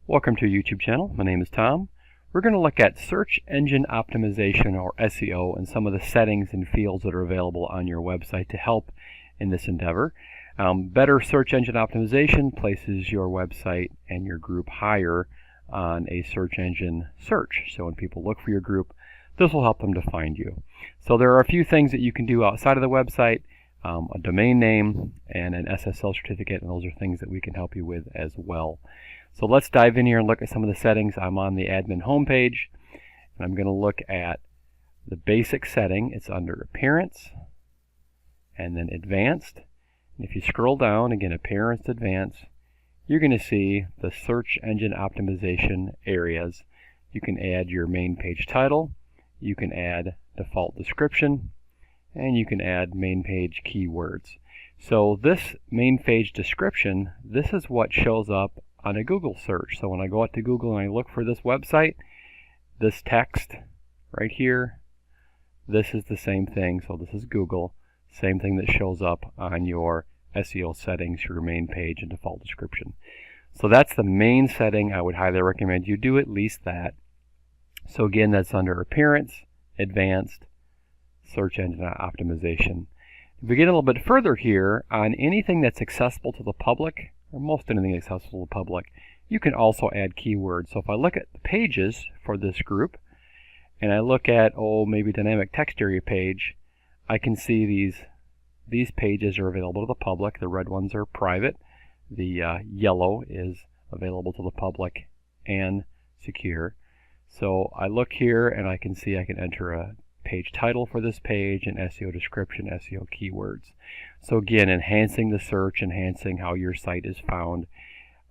Welcome to your YouTube channel. My name is Tom. We're going to look at search engine optimization, or SEO, and some of the settings and fields that are available on your website to help in this endeavor. Better search engine optimization places your website and your group higher on a search engine search. So when people look for your group, this will help them to find you. So there are a few things that you can do outside of the website, a domain name and an SSL certificate, and those are things that we can help you with as well. So let's dive in here and look at some of the settings. I'm on the admin homepage, and I'm going to look at the basic setting. It's under Appearance, and then Advanced. And if you scroll down, again, Appearance, Advanced, you're going to see the search engine optimization areas. You can add your main page title, you can add default description, and you can add main page keywords. So this main page description, this is what shows up on a Google search. So when I go out to Google and I look for this website, this text right here, this is the same thing. So this is Google, same thing that shows up on your SEO settings, your main page and default description. So that's the main setting. I would highly recommend you do at least that. So again, that's under Appearance, Advanced, Search Engine Optimization. If we get a little bit further here, on anything that's accessible to the public, or most anything accessible to the public, you can also add keywords. So if I look at the pages for this group, and I look at, maybe dynamic text area page, I can see these pages are available to the public. The red ones are private. The yellow is available to the public and secure. So I look here and I can see I can enter a page title for this page, and SEO description, SEO keywords. So again, enhancing the search, enhancing how your site is found.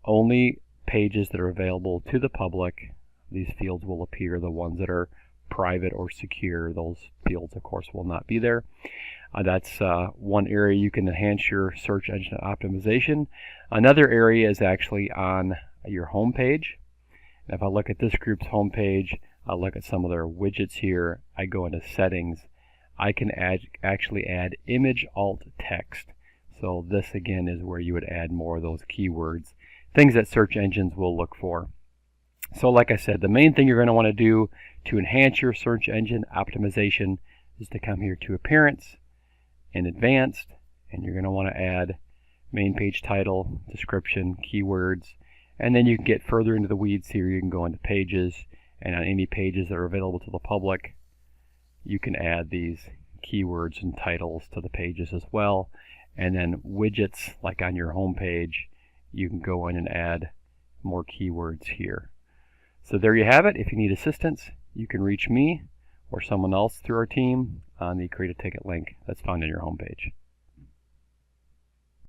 Only pages that are available to the public, these fields will appear. The ones that are private or secure, those fields of course will not be there. That's one area you can enhance your search engine optimization. Another area is actually on your home page. If I look at this group's home page, I look at some of their widgets here, I go into settings, I can actually add image alt text. So this again is where you would add more of those keywords, things that search engines will look for. So like I said, the main thing you're going to want to do to enhance your search engine optimization is to come here to Appearance and Advanced, and you're going to want to add main page title, description, keywords, and then you can get further into the weeds here. You can go into Pages, and on any pages that are available to the public, you can add these keywords and titles to the pages as well. And then widgets, like on your home page, you can go in and add more keywords here. So there you have it. If you need assistance, you can reach me or someone else through our team on the Create a Ticket link that's found on your home page.